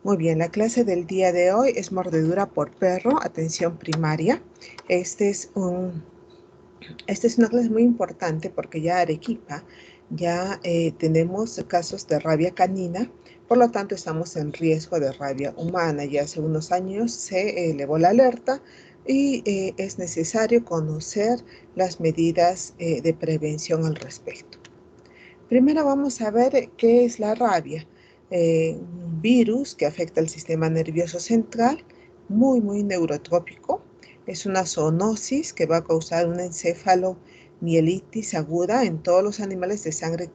Muy bien, la clase del día de hoy es mordedura por perro, atención primaria. Esta es una clase muy importante porque ya Arequipa ya tenemos casos de rabia canina, por lo tanto estamos en riesgo de rabia humana. Ya hace unos años se elevó la alerta y es necesario conocer las medidas de prevención al respecto. Primero vamos a ver qué es la rabia. Un virus que afecta el sistema nervioso central, muy neurotrópico. Es una zoonosis que va a causar una encefalomielitis aguda en todos los animales de sangre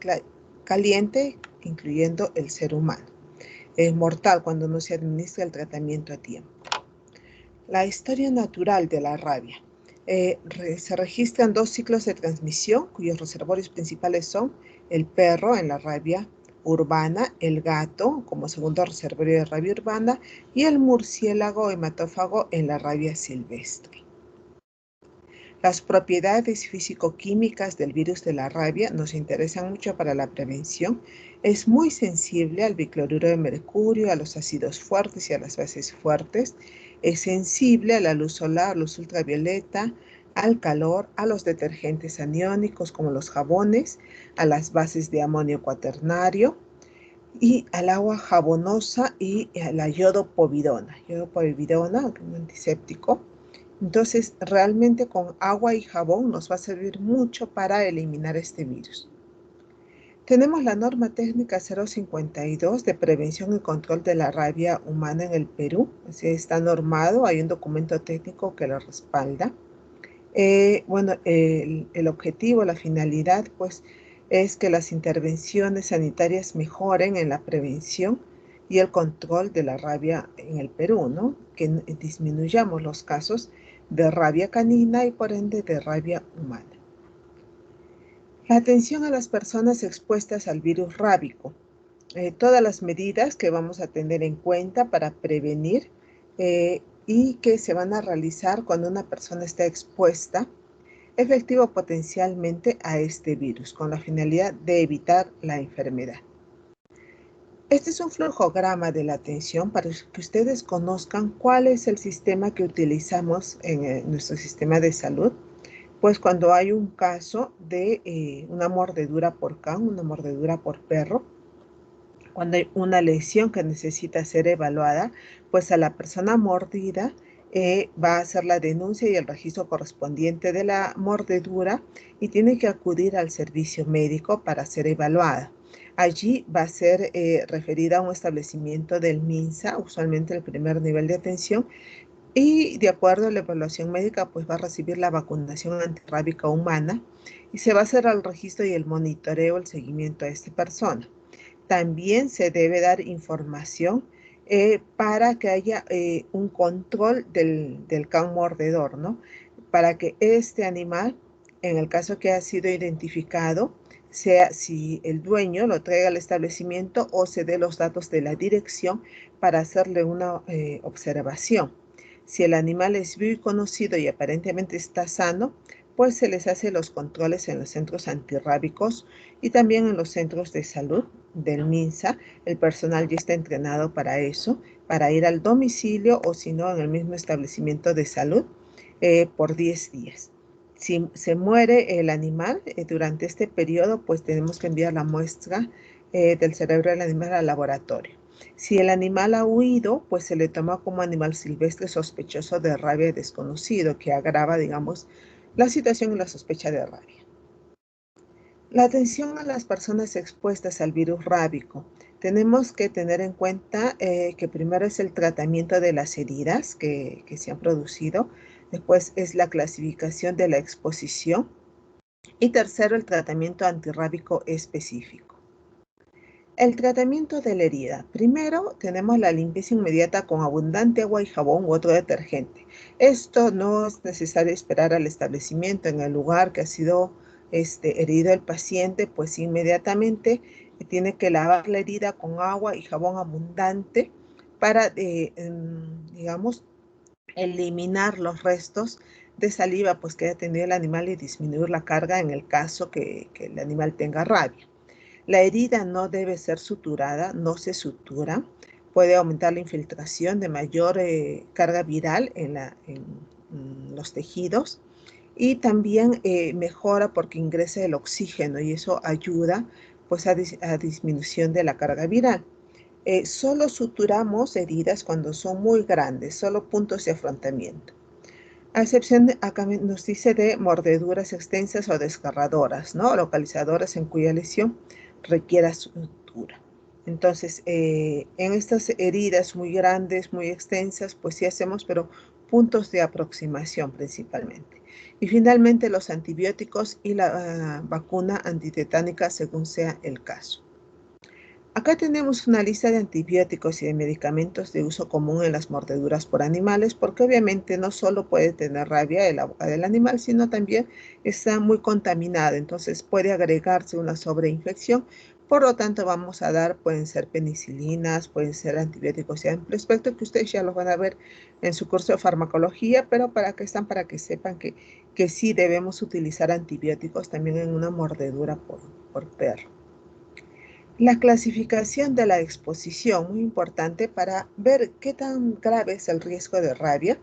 caliente, incluyendo el ser humano. Es mortal cuando no se administra el tratamiento a tiempo. La historia natural de la rabia. Se registran dos ciclos de transmisión cuyos reservorios principales son el perro en la rabia urbana, el gato como segundo reservorio de rabia urbana y el murciélago hematófago en la rabia silvestre. Las propiedades físico-químicas del virus de la rabia nos interesan mucho para la prevención. Es muy sensible al bicloruro de mercurio, a los ácidos fuertes y a las bases fuertes. Es sensible a la luz solar, luz ultravioleta, al calor, a los detergentes aniónicos como los jabones, a las bases de amonio cuaternario y al agua jabonosa y a la yodopovidona. Yodopovidona, un antiséptico. Entonces, realmente con agua y jabón nos va a servir mucho para eliminar este virus. Tenemos la norma técnica 052 de prevención y control de la rabia humana en el Perú. Así está normado, hay un documento técnico que lo respalda. El objetivo, la finalidad, pues, es que las intervenciones sanitarias mejoren en la prevención y el control de la rabia en el Perú, ¿no? Que disminuyamos los casos de rabia canina y por ende de rabia humana. La atención a las personas expuestas al virus rábico. Todas las medidas que vamos a tener en cuenta para prevenir y que se van a realizar cuando una persona está expuesta efectivo potencialmente a este virus, con la finalidad de evitar la enfermedad. Este es un flujograma de la atención para que ustedes conozcan cuál es el sistema que utilizamos en nuestro sistema de salud. Pues cuando hay un caso de una mordedura por can, una mordedura por perro, cuando hay una lesión que necesita ser evaluada, pues a la persona mordida va a hacer la denuncia y el registro correspondiente de la mordedura y tiene que acudir al servicio médico para ser evaluada. Allí va a ser referida a un establecimiento del MINSA, usualmente el primer nivel de atención, y de acuerdo a la evaluación médica, pues va a recibir la vacunación antirrábica humana y se va a hacer el registro y el monitoreo, el seguimiento a esta persona. También se debe dar información para que haya un control del can mordedor, ¿no? Para que este animal, en el caso que ha sido identificado, sea si el dueño lo traiga al establecimiento o se dé los datos de la dirección para hacerle una observación. Si el animal es vivo y conocido y aparentemente está sano, pues se les hace los controles en los centros antirrábicos y también en los centros de salud del MINSA. El personal ya está entrenado para eso, para ir al domicilio o si no en el mismo establecimiento de salud por 10 días. Si se muere el animal durante este periodo, pues tenemos que enviar la muestra del cerebro del animal al laboratorio. Si el animal ha huido, pues se le toma como animal silvestre sospechoso de rabia desconocido, que agrava, digamos, la situación y la sospecha de rabia. La atención a las personas expuestas al virus rábico. Tenemos que tener en cuenta que primero es el tratamiento de las heridas que se han producido, después es la clasificación de la exposición y tercero el tratamiento antirrábico específico. El tratamiento de la herida. Primero tenemos la limpieza inmediata con abundante agua y jabón u otro detergente. Esto no es necesario esperar al establecimiento en el lugar que ha sido herido el paciente, pues inmediatamente tiene que lavar la herida con agua y jabón abundante para, digamos, eliminar los restos de saliva pues, que haya tenido el animal y disminuir la carga en el caso que el animal tenga rabia. La herida no debe ser suturada, no se sutura, puede aumentar la infiltración de mayor carga viral en los tejidos, y también mejora porque ingresa el oxígeno y eso ayuda pues a disminución de la carga viral. Solo suturamos heridas cuando son muy grandes, solo puntos de afrontamiento. A excepción, acá nos dice de mordeduras extensas o desgarradoras, ¿no? Localizadoras en cuya lesión requiera sutura. Entonces, en estas heridas muy grandes, muy extensas, pues sí hacemos, pero puntos de aproximación principalmente. Y finalmente los antibióticos y la vacuna antitetánica según sea el caso. Acá tenemos una lista de antibióticos y de medicamentos de uso común en las mordeduras por animales, porque obviamente no solo puede tener rabia de la boca del animal, sino también está muy contaminada, entonces puede agregarse una sobreinfección. Por lo tanto, vamos a dar, pueden ser penicilinas, pueden ser antibióticos y amplio espectro, que ustedes ya los van a ver en su curso de farmacología, pero para que sepan que sí debemos utilizar antibióticos también en una mordedura por perro. La clasificación de la exposición, muy importante para ver qué tan grave es el riesgo de rabia.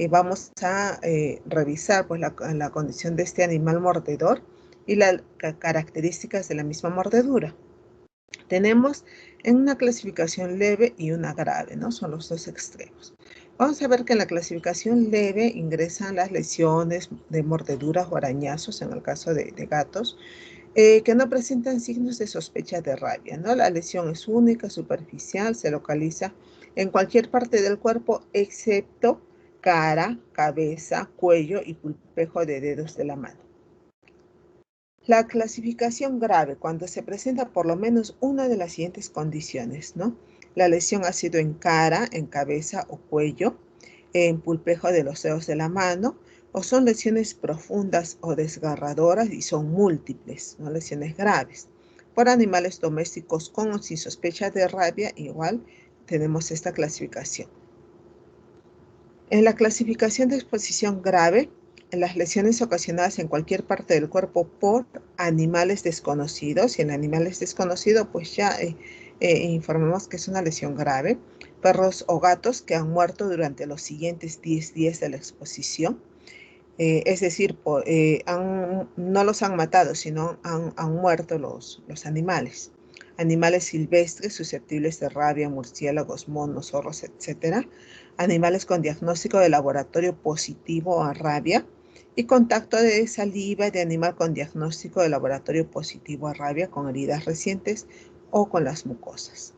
Vamos a revisar pues, la condición de este animal mordedor y las características de la misma mordedura. Tenemos en una clasificación leve y una grave, ¿no? Son los dos extremos. Vamos a ver que en la clasificación leve ingresan las lesiones de mordeduras o arañazos, en el caso de gatos, que no presentan signos de sospecha de rabia, ¿no? La lesión es única, superficial, se localiza en cualquier parte del cuerpo excepto cara, cabeza, cuello y pulpejo de dedos de la mano. La clasificación grave, cuando se presenta por lo menos una de las siguientes condiciones, ¿no? La lesión ha sido en cara, en cabeza o cuello, en pulpejo de los dedos de la mano, o son lesiones profundas o desgarradoras y son múltiples, ¿no? Lesiones graves. Por animales domésticos con o sin sospecha de rabia, igual tenemos esta clasificación. En la clasificación de exposición grave, las lesiones ocasionadas en cualquier parte del cuerpo por animales desconocidos, y en animales desconocidos pues ya informamos que es una lesión grave, perros o gatos que han muerto durante los siguientes 10 días de la exposición, es decir, no los han matado, sino han muerto los animales. Animales silvestres susceptibles de rabia, murciélagos, monos, zorros, etc. Animales con diagnóstico de laboratorio positivo a rabia y contacto de saliva de animal con diagnóstico de laboratorio positivo a rabia con heridas recientes o con las mucosas.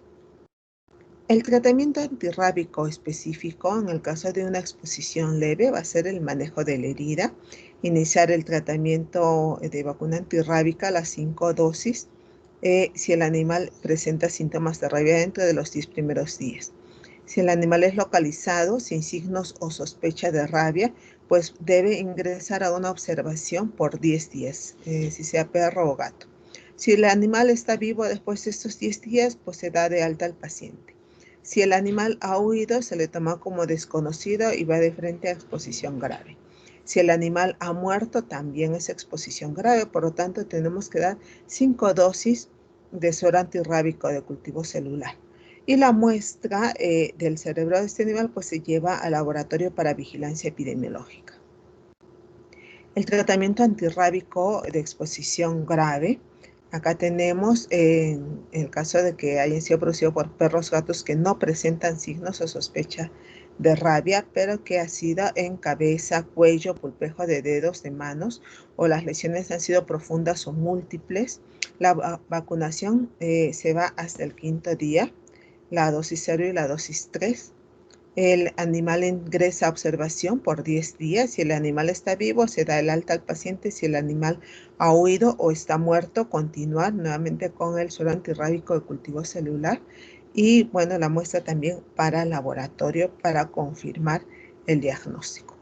El tratamiento antirrábico específico en el caso de una exposición leve va a ser el manejo de la herida, iniciar el tratamiento de vacuna antirrábica a las 5 dosis si el animal presenta síntomas de rabia dentro de los 10 primeros días. Si el animal es localizado sin signos o sospecha de rabia, pues debe ingresar a una observación por 10 días, si sea perro o gato. Si el animal está vivo después de estos 10 días, pues se da de alta al paciente. Si el animal ha huido, se le toma como desconocido y va de frente a exposición grave. Si el animal ha muerto, también es exposición grave, por lo tanto tenemos que dar 5 dosis de suero antirrábico de cultivo celular. Y la muestra del cerebro de este animal pues se lleva al laboratorio para vigilancia epidemiológica. El tratamiento antirrábico de exposición grave. Acá tenemos en el caso de que hayan sido producidos por perros o gatos que no presentan signos o sospecha de rabia, pero que ha sido en cabeza, cuello, pulpejo de dedos, de manos, o las lesiones han sido profundas o múltiples. La vacunación se va hasta el 5.º día, la dosis 0 y la dosis 3. El animal ingresa a observación por 10 días. Si el animal está vivo, se da el alta al paciente. Si el animal ha huido o está muerto, continuar nuevamente con el suero antirrábico de cultivo celular. Y bueno, la muestra también para laboratorio para confirmar el diagnóstico.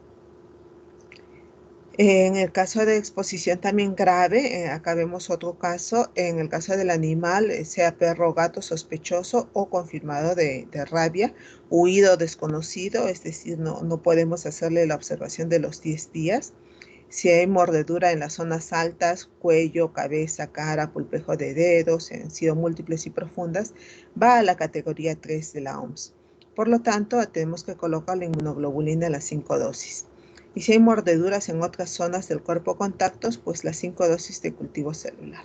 En el caso de exposición también grave, acá vemos otro caso, en el caso del animal, sea perro o gato sospechoso o confirmado de rabia, huido desconocido, es decir, no podemos hacerle la observación de los 10 días. Si hay mordedura en las zonas altas, cuello, cabeza, cara, pulpejo de dedos, han sido múltiples y profundas, va a la categoría 3 de la OMS. Por lo tanto, tenemos que colocar la inmunoglobulina en las 5 dosis. Y si hay mordeduras en otras zonas del cuerpo contactos, pues las 5 dosis de cultivo celular.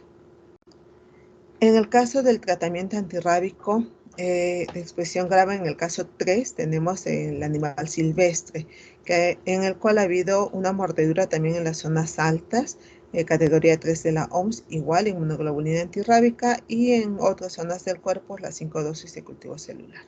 En el caso del tratamiento antirrábico de expresión grave, en el caso 3, tenemos el animal silvestre, en el cual ha habido una mordedura también en las zonas altas, categoría 3 de la OMS, igual inmunoglobulina antirrábica, y en otras zonas del cuerpo las 5 dosis de cultivo celular.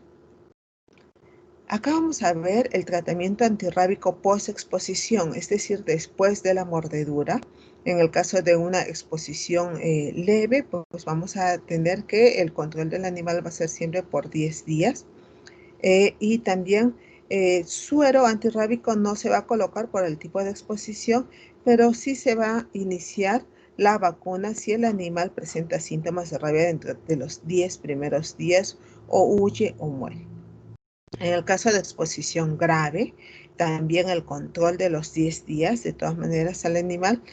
Acá vamos a ver el tratamiento antirrábico post-exposición, es decir, después de la mordedura. En el caso de una exposición leve, pues vamos a tener que el control del animal va a ser siempre por 10 días. Y también suero antirrábico no se va a colocar por el tipo de exposición, pero sí se va a iniciar la vacuna si el animal presenta síntomas de rabia dentro de los 10 primeros días o huye o muere. En el caso de exposición grave, también el control de los 10 días, de todas maneras, al animal,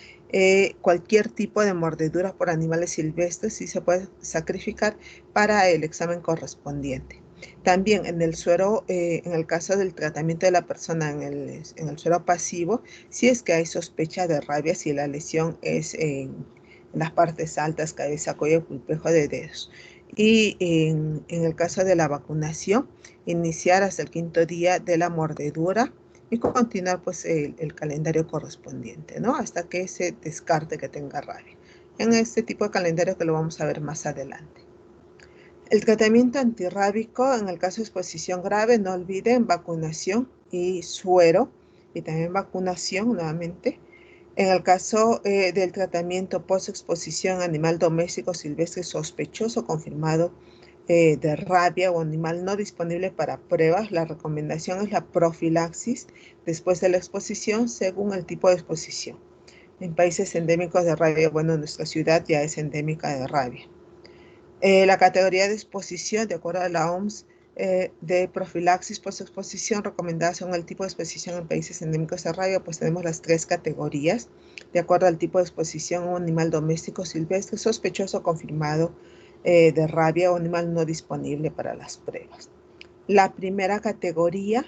cualquier tipo de mordedura por animales silvestres sí se puede sacrificar para el examen correspondiente. También en el suero, en el caso del tratamiento de la persona en el suero pasivo, si es que hay sospecha de rabia, si la lesión es en las partes altas, cabeza, cuello, pulpejo de dedos. Y en el caso de la vacunación, iniciar hasta el 5.º día de la mordedura y continuar pues el calendario correspondiente, ¿no? Hasta que se descarte que tenga rabia. En este tipo de calendario que lo vamos a ver más adelante. El tratamiento antirrábico, en el caso de exposición grave, no olviden vacunación y suero, y también vacunación nuevamente. En el caso del tratamiento post-exposición animal doméstico silvestre sospechoso confirmado de rabia o animal no disponible para pruebas, la recomendación es la profilaxis después de la exposición según el tipo de exposición. En países endémicos de rabia, bueno, nuestra ciudad ya es endémica de rabia. La categoría de exposición, de acuerdo a la OMS, de profilaxis post-exposición recomendada según el tipo de exposición en países endémicos de rabia, pues tenemos las 3 categorías, de acuerdo al tipo de exposición a un animal doméstico silvestre sospechoso confirmado de rabia o animal no disponible para las pruebas. La primera categoría,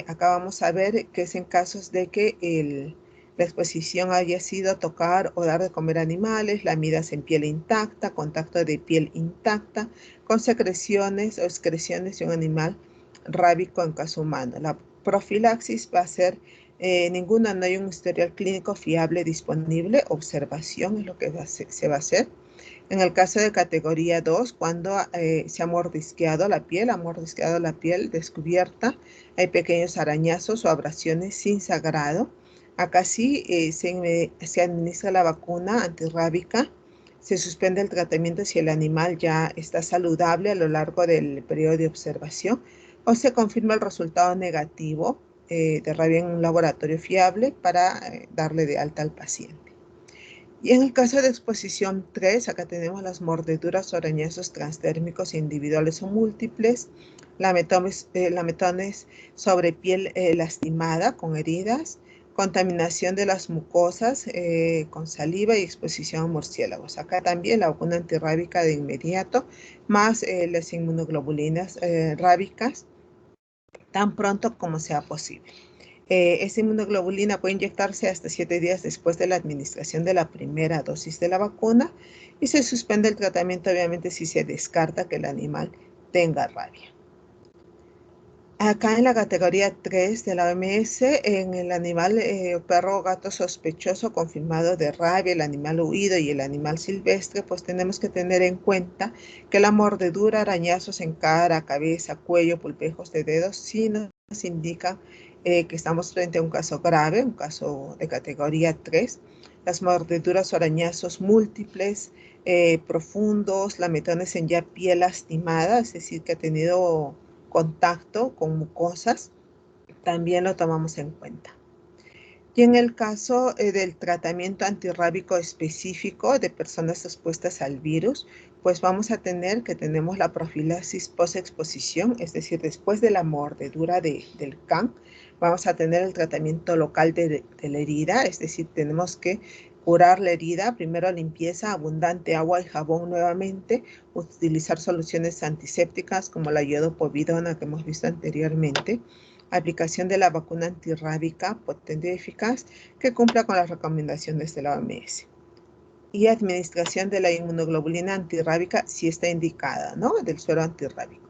acá vamos a ver que es en casos de que la exposición haya sido tocar o dar de comer animales, lamidas en piel intacta, contacto de piel intacta, con secreciones o excreciones de un animal rábico en caso humano. La profilaxis va a ser ninguna, no hay un historial clínico fiable disponible, observación es lo que se va a hacer. En el caso de categoría 2, cuando se ha mordisqueado la piel descubierta, hay pequeños arañazos o abrasiones sin sagrado. Acá sí se administra la vacuna antirrábica, se suspende el tratamiento si el animal ya está saludable a lo largo del periodo de observación o se confirma el resultado negativo de rabia en un laboratorio fiable para darle de alta al paciente. Y en el caso de exposición 3, acá tenemos las mordeduras o arañazos transdérmicos individuales o múltiples, lametones sobre piel lastimada con heridas, contaminación de las mucosas con saliva y exposición a murciélagos. Acá también la vacuna antirrábica de inmediato, más las inmunoglobulinas rábicas, tan pronto como sea posible. Esta inmunoglobulina puede inyectarse hasta 7 días después de la administración de la primera dosis de la vacuna y se suspende el tratamiento obviamente si se descarta que el animal tenga rabia. Acá en la categoría 3 de la OMS, en el animal perro o gato sospechoso confirmado de rabia, el animal huido y el animal silvestre, pues tenemos que tener en cuenta que la mordedura, arañazos en cara, cabeza, cuello, pulpejos de dedos, sí nos indica que estamos frente a un caso grave, un caso de categoría 3. Las mordeduras o arañazos múltiples, profundos, lametones en ya piel lastimada, es decir, que ha tenido contacto con mucosas, también lo tomamos en cuenta. Y en el caso del tratamiento antirrábico específico de personas expuestas al virus, pues vamos a tener que tenemos la profilaxis post-exposición, es decir, después de la mordedura del can, vamos a tener el tratamiento local de la herida, es decir, tenemos que curar la herida, primero limpieza, abundante agua y jabón nuevamente, utilizar soluciones antisépticas como la iodopovidona que hemos visto anteriormente, aplicación de la vacuna antirrábica potente y eficaz que cumpla con las recomendaciones de la OMS. Y administración de la inmunoglobulina antirrábica si está indicada, ¿no? Del suero antirrábico.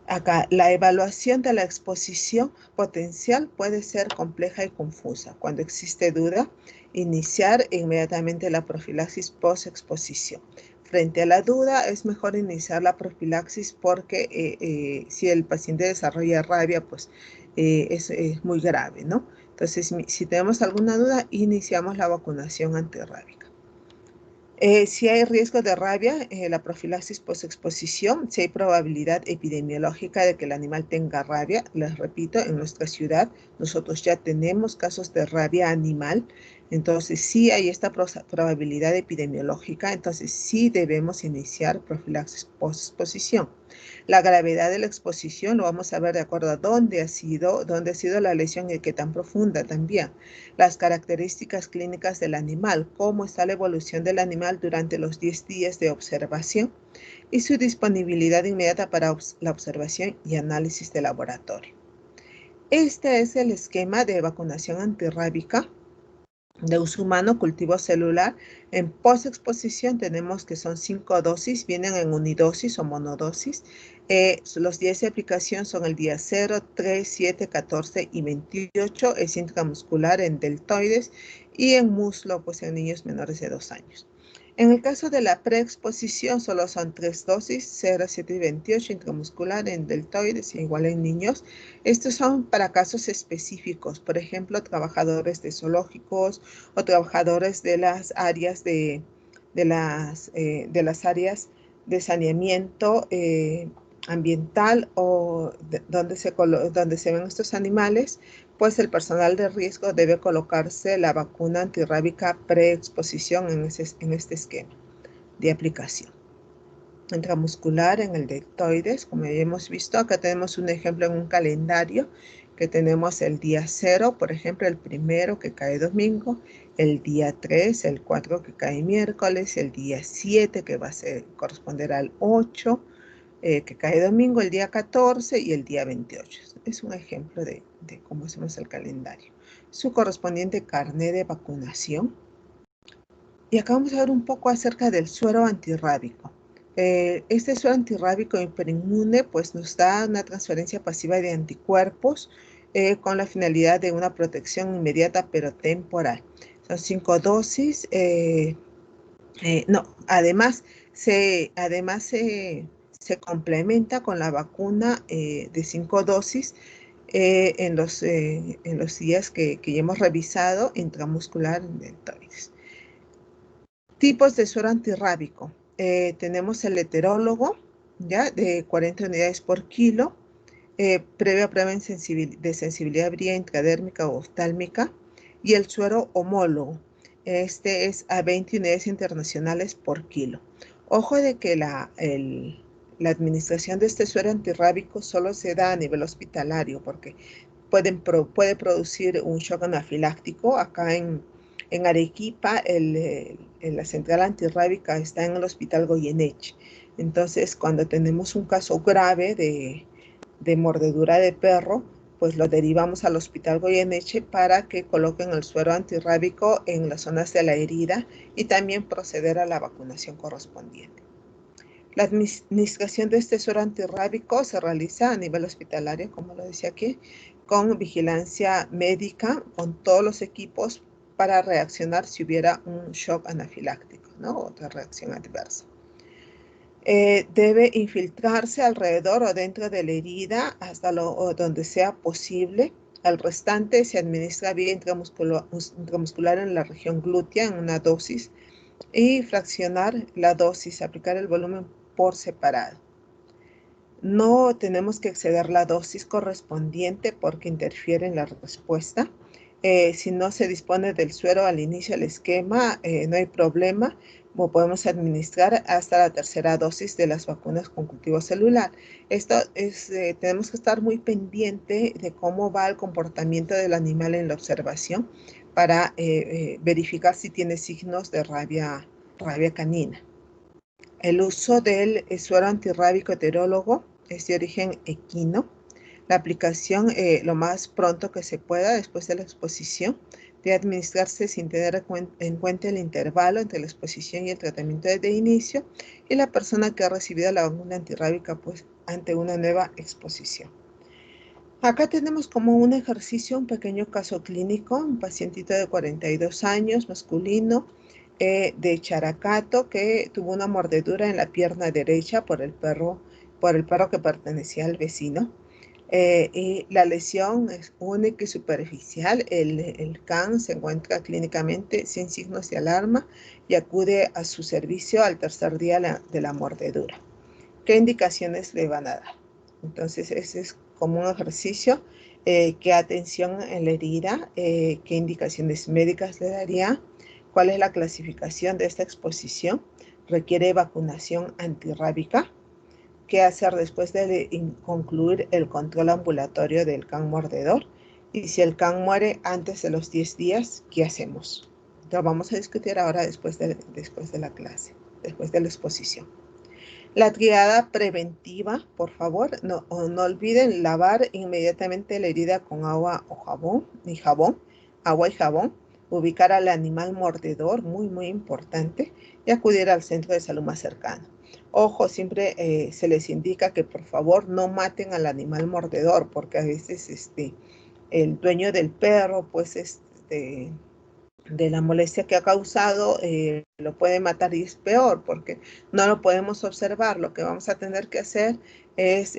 Acá, la evaluación de la exposición potencial puede ser compleja y confusa. Cuando existe duda, iniciar inmediatamente la profilaxis post-exposición. Frente a la duda, es mejor iniciar la profilaxis porque si el paciente desarrolla rabia, pues es muy grave, ¿no? Entonces, si tenemos alguna duda, iniciamos la vacunación antirrábica. Si hay riesgo de rabia, la profilaxis postexposición, si hay probabilidad epidemiológica de que el animal tenga rabia, les repito, en nuestra ciudad nosotros ya tenemos casos de rabia animal, entonces sí hay esta probabilidad epidemiológica, entonces sí debemos iniciar profilaxis postexposición. La gravedad de la exposición lo vamos a ver de acuerdo a dónde ha sido la lesión y qué tan profunda también. Las características clínicas del animal, cómo está la evolución del animal durante los 10 días de observación y su disponibilidad inmediata para la observación y análisis de laboratorio. Este es el esquema de vacunación antirrábica de uso humano, cultivo celular. En postexposición tenemos que son 5 dosis, vienen en unidosis o monodosis. Los días de aplicación son el día 0, 3, 7, 14 y 28. Es intramuscular en deltoides y en muslo, pues en niños menores de 2 años. En el caso de la preexposición solo son 3 dosis, 0, 7 y 28, intramuscular en deltoides, igual en niños. Estos son para casos específicos, por ejemplo, trabajadores de zoológicos o trabajadores de las áreas de las áreas de saneamiento ambiental o donde se ven estos animales, pues el personal de riesgo debe colocarse la vacuna antirrábica preexposición en este esquema de aplicación. Intramuscular en el deltoides, como ya hemos visto, acá tenemos un ejemplo en un calendario que tenemos el día 0, por ejemplo, el primero que cae domingo, el día 3, el 4 que cae miércoles, el día 7 que va a corresponder al 8, que cae domingo, el día 14 y el día 28. Es un ejemplo de cómo hacemos el calendario. Su correspondiente carnet de vacunación. Y acá vamos a ver un poco acerca del suero antirrábico. Este suero antirrábico hiperinmune pues nos da una transferencia pasiva de anticuerpos con la finalidad de una protección inmediata pero temporal. Son 5 dosis. Además se complementa con la vacuna de 5 dosis en los días que ya hemos revisado intramuscular en deltoides. Tipos de suero antirrábico. Tenemos el heterólogo, ¿ya? De 40 unidades por kilo, previa prueba de sensibilidad bría intradérmica o oftálmica, y el suero homólogo. Este es a 20 unidades internacionales por kilo. Ojo de que la administración de este suero antirrábico solo se da a nivel hospitalario porque puede producir un shock anafiláctico. Acá en Arequipa, la central antirrábica está en el Hospital Goyeneche. Entonces, cuando tenemos un caso grave de mordedura de perro, pues lo derivamos al Hospital Goyeneche para que coloquen el suero antirrábico en las zonas de la herida y también proceder a la vacunación correspondiente. La administración de este suero antirrábico se realiza a nivel hospitalario, como lo decía aquí, con vigilancia médica, con todos los equipos para reaccionar si hubiera un shock anafiláctico, ¿no? Otra reacción adversa. Debe infiltrarse alrededor o dentro de la herida hasta donde sea posible. El restante se administra vía intramuscular en la región glútea en una dosis y fraccionar la dosis, aplicar el volumen por separado. No tenemos que exceder la dosis correspondiente porque interfiere en la respuesta. Si no se dispone del suero al inicio del esquema, no hay problema, o podemos administrar hasta la tercera dosis de las vacunas con cultivo celular. Esto es, tenemos que estar muy pendiente de cómo va el comportamiento del animal en la observación para verificar si tiene signos de rabia canina. El uso del suero antirrábico heterólogo es de origen equino. La aplicación lo más pronto que se pueda después de la exposición debe administrarse sin tener en cuenta el intervalo entre la exposición y el tratamiento de inicio y la persona que ha recibido la vacuna antirrábica pues, ante una nueva exposición. Acá tenemos como un ejercicio, un pequeño caso clínico, un pacientito de 42 años, masculino, de Characato, que tuvo una mordedura en la pierna derecha por el perro que pertenecía al vecino. Y la lesión es única y superficial. El can se encuentra clínicamente sin signos de alarma y acude a su servicio al tercer día de la mordedura. ¿Qué indicaciones le van a dar? Entonces, ese es como un ejercicio. ¿Qué atención en la herida? ¿Qué indicaciones médicas le daría? ¿Cuál es la clasificación de esta exposición? ¿Requiere vacunación antirrábica? ¿Qué hacer después de concluir el control ambulatorio del can mordedor? Y si el can muere antes de los 10 días, ¿qué hacemos? Lo vamos a discutir ahora después de la clase, después de la exposición. La triada preventiva, por favor, no olviden lavar inmediatamente la herida con agua o jabón, agua y jabón, ubicar al animal mordedor, muy importante, y acudir al centro de salud más cercano. Ojo, siempre se les indica que por favor no maten al animal mordedor, porque a veces el dueño del perro, pues de la molestia que ha causado, lo puede matar y es peor porque no lo podemos observar. Lo que vamos a tener que hacer es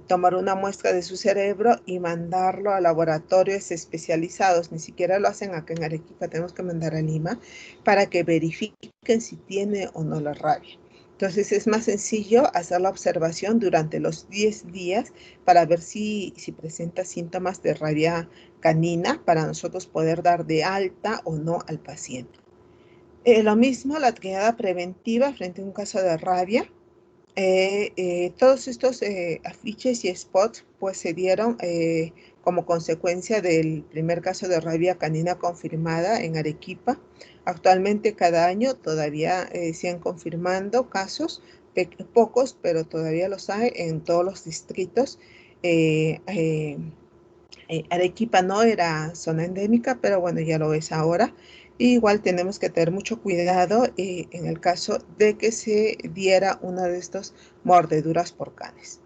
tomar una muestra de su cerebro y mandarlo a laboratorios especializados. Ni siquiera lo hacen acá en Arequipa, tenemos que mandar a Lima para que verifiquen si tiene o no la rabia. Entonces es más sencillo hacer la observación durante los 10 días para ver si presenta síntomas de rabia canina para nosotros poder dar de alta o no al paciente. Lo mismo la triada preventiva frente a un caso de rabia. Todos estos afiches y spots pues se dieron como consecuencia del primer caso de rabia canina confirmada en Arequipa. Actualmente cada año todavía siguen confirmando casos, pocos, pero todavía los hay en todos los distritos. Arequipa no era zona endémica, pero bueno, ya lo es ahora. Igual tenemos que tener mucho cuidado en el caso de que se diera una de estas mordeduras por canes.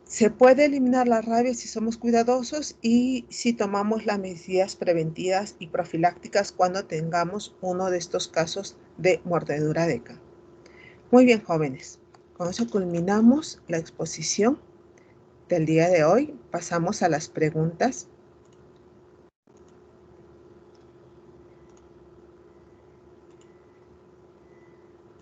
Se puede eliminar la rabia si somos cuidadosos y si tomamos las medidas preventivas y profilácticas cuando tengamos uno de estos casos de mordedura de can. Muy bien, jóvenes. Con eso culminamos la exposición del día de hoy. Pasamos a las preguntas.